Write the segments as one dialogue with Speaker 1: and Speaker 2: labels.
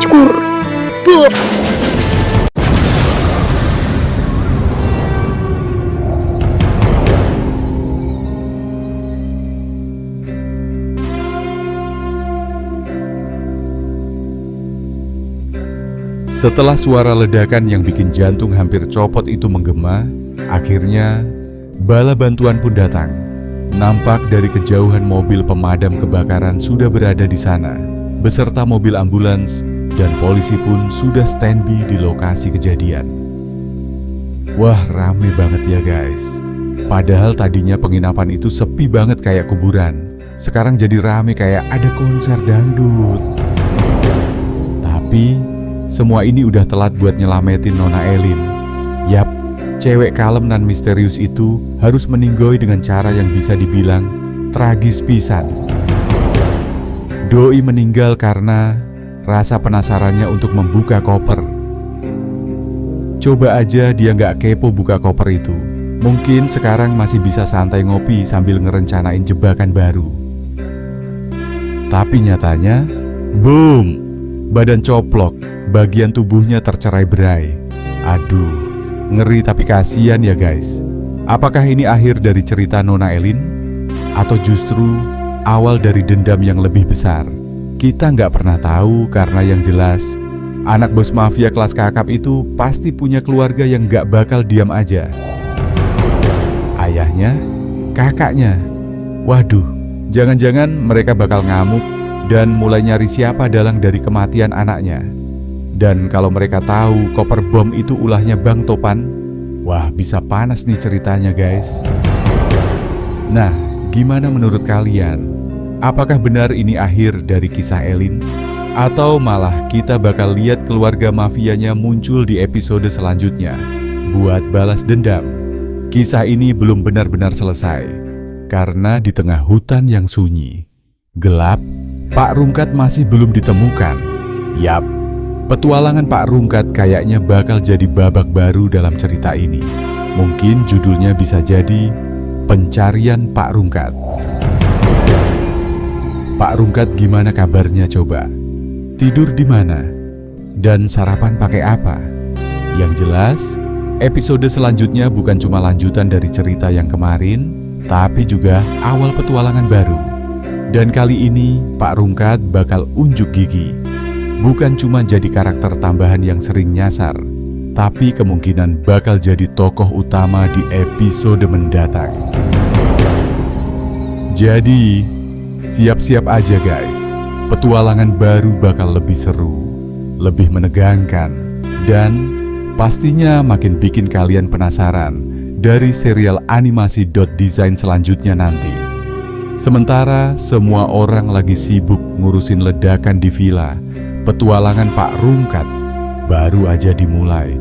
Speaker 1: Cukur. Buh.
Speaker 2: Setelah suara ledakan yang bikin jantung hampir copot itu menggema, akhirnya bala bantuan pun datang. Nampak dari kejauhan mobil pemadam kebakaran sudah berada di sana, beserta mobil ambulans, dan polisi pun sudah standby di lokasi kejadian. Wah, rame banget ya guys. Padahal tadinya penginapan itu sepi banget kayak kuburan. Sekarang jadi rame kayak ada konser dangdut. Tapi semua ini udah telat buat nyelametin Nona Elin. Yap, cewek kalem dan misterius itu harus meninggoy dengan cara yang bisa dibilang tragis pisan. Doi meninggal karena rasa penasarannya untuk membuka koper. Coba aja dia nggak kepo buka koper itu. Mungkin sekarang masih bisa santai ngopi sambil ngerencanain jebakan baru. Tapi nyatanya, boom! Badan coplok, bagian tubuhnya tercerai-berai. Aduh, ngeri tapi kasihan ya guys. Apakah ini akhir dari cerita Nona Elin? Atau justru awal dari dendam yang lebih besar? Kita nggak pernah tahu karena yang jelas, anak bos mafia kelas kakap itu pasti punya keluarga yang nggak bakal diam aja. Ayahnya, kakaknya. Waduh, jangan-jangan mereka bakal ngamuk dan mulai nyari siapa dalang dari kematian anaknya. Dan kalau mereka tahu koper bom itu ulahnya Bang Topan, wah bisa panas nih ceritanya guys. Nah, gimana menurut kalian? Apakah benar ini akhir dari kisah Elin? Atau malah kita bakal lihat keluarga mafianya muncul di episode selanjutnya buat balas dendam? Kisah ini belum benar-benar selesai, karena di tengah hutan yang sunyi, gelap, Pak Rungkat masih belum ditemukan. Yap, petualangan Pak Rungkat kayaknya bakal jadi babak baru dalam cerita ini. Mungkin judulnya bisa jadi Pencarian Pak Rungkat. Pak Rungkat gimana kabarnya coba? Tidur di mana? Dan sarapan pakai apa? Yang jelas, episode selanjutnya bukan cuma lanjutan dari cerita yang kemarin, tapi juga awal petualangan baru. Dan kali ini Pak Rungkat bakal unjuk gigi. Bukan cuma jadi karakter tambahan yang sering nyasar, tapi kemungkinan bakal jadi tokoh utama di episode mendatang. Jadi, siap-siap aja guys. Petualangan baru bakal lebih seru, lebih menegangkan, dan pastinya makin bikin kalian penasaran dari serial animasi .design selanjutnya nanti. Sementara semua orang lagi sibuk ngurusin ledakan di villa, petualangan Pak Rungkat baru aja dimulai.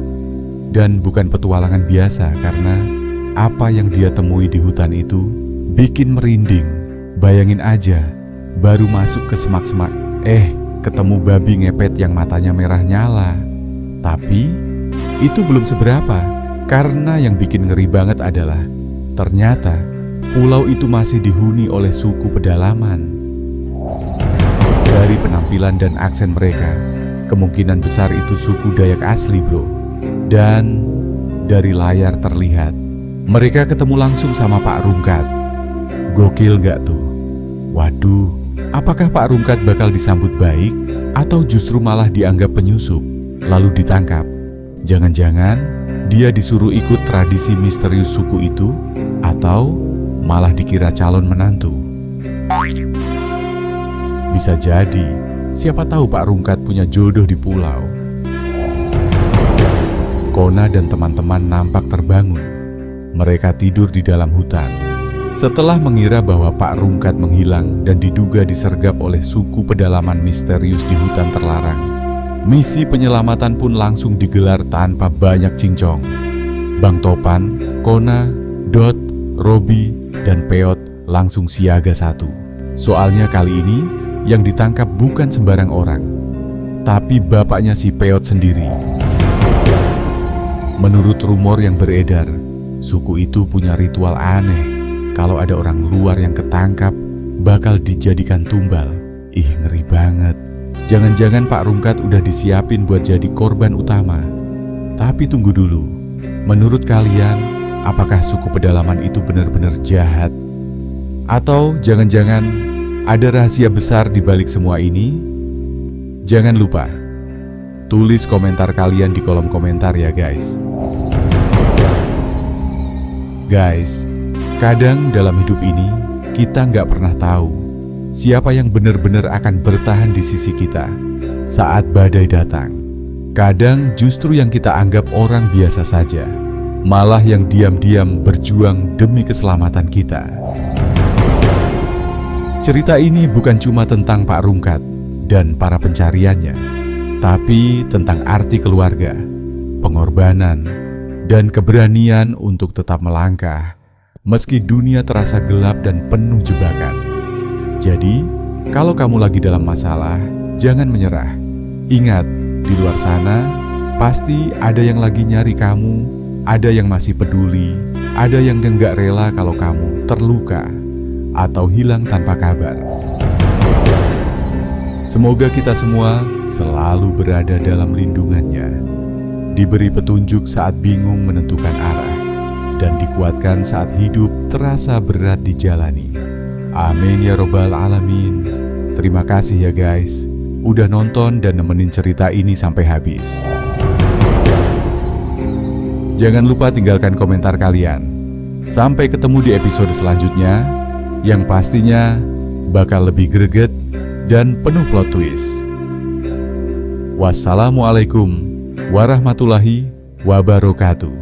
Speaker 2: Dan bukan petualangan biasa karena apa yang dia temui di hutan itu bikin merinding. Bayangin aja, baru masuk ke semak-semak, ketemu babi ngepet yang matanya merah nyala. Tapi itu belum seberapa, karena yang bikin ngeri banget adalah ternyata pulau itu masih dihuni oleh suku pedalaman. Dari penampilan dan aksen mereka, kemungkinan besar itu suku Dayak asli bro. Dan dari layar terlihat, mereka ketemu langsung sama Pak Rungkat. Gokil gak tuh? Waduh, apakah Pak Rungkat bakal disambut baik? Atau justru malah dianggap penyusup, lalu ditangkap? Jangan-jangan dia disuruh ikut tradisi misterius suku itu? Atau malah dikira calon menantu? Bisa jadi, siapa tahu Pak Rungkat punya jodoh di pulau. Kona dan teman-teman nampak terbangun. Mereka tidur di dalam hutan. Setelah mengira bahwa Pak Rungkat menghilang dan diduga disergap oleh suku pedalaman misterius di hutan terlarang, misi penyelamatan pun langsung digelar tanpa banyak cincong. Bang Topan, Kona, Dot, Robi, dan Peot langsung siaga 1. Soalnya kali ini yang ditangkap bukan sembarang orang, tapi bapaknya si Peot sendiri. Menurut rumor yang beredar, suku itu punya ritual aneh. Kalau ada orang luar yang ketangkap, bakal dijadikan tumbal. Ih, ngeri banget. Jangan-jangan Pak Rungkat udah disiapin buat jadi korban utama. Tapi tunggu dulu, menurut kalian, apakah suku pedalaman itu benar-benar jahat? Atau jangan-jangan ada rahasia besar di balik semua ini? Jangan lupa, tulis komentar kalian di kolom komentar ya guys. Guys, kadang dalam hidup ini kita nggak pernah tahu siapa yang benar-benar akan bertahan di sisi kita saat badai datang. Kadang justru yang kita anggap orang biasa saja, malah yang diam-diam berjuang demi keselamatan kita. Cerita ini bukan cuma tentang Pak Rungkat dan para pencariannya, tapi tentang arti keluarga, pengorbanan, dan keberanian untuk tetap melangkah meski dunia terasa gelap dan penuh jebakan. Jadi, kalau kamu lagi dalam masalah, jangan menyerah. Ingat, di luar sana pasti ada yang lagi nyari kamu, ada yang masih peduli, ada yang nggak rela kalau kamu terluka atau hilang tanpa kabar. Semoga kita semua selalu berada dalam lindungannya, diberi petunjuk saat bingung menentukan arah, dan dikuatkan saat hidup terasa berat dijalani. Amin ya robbal alamin. Terima kasih ya guys, udah nonton dan nemenin cerita ini sampai habis. Jangan lupa tinggalkan komentar kalian. Sampai ketemu di episode selanjutnya, yang pastinya bakal lebih greget dan penuh plot twist. Wassalamualaikum warahmatullahi wabarakatuh.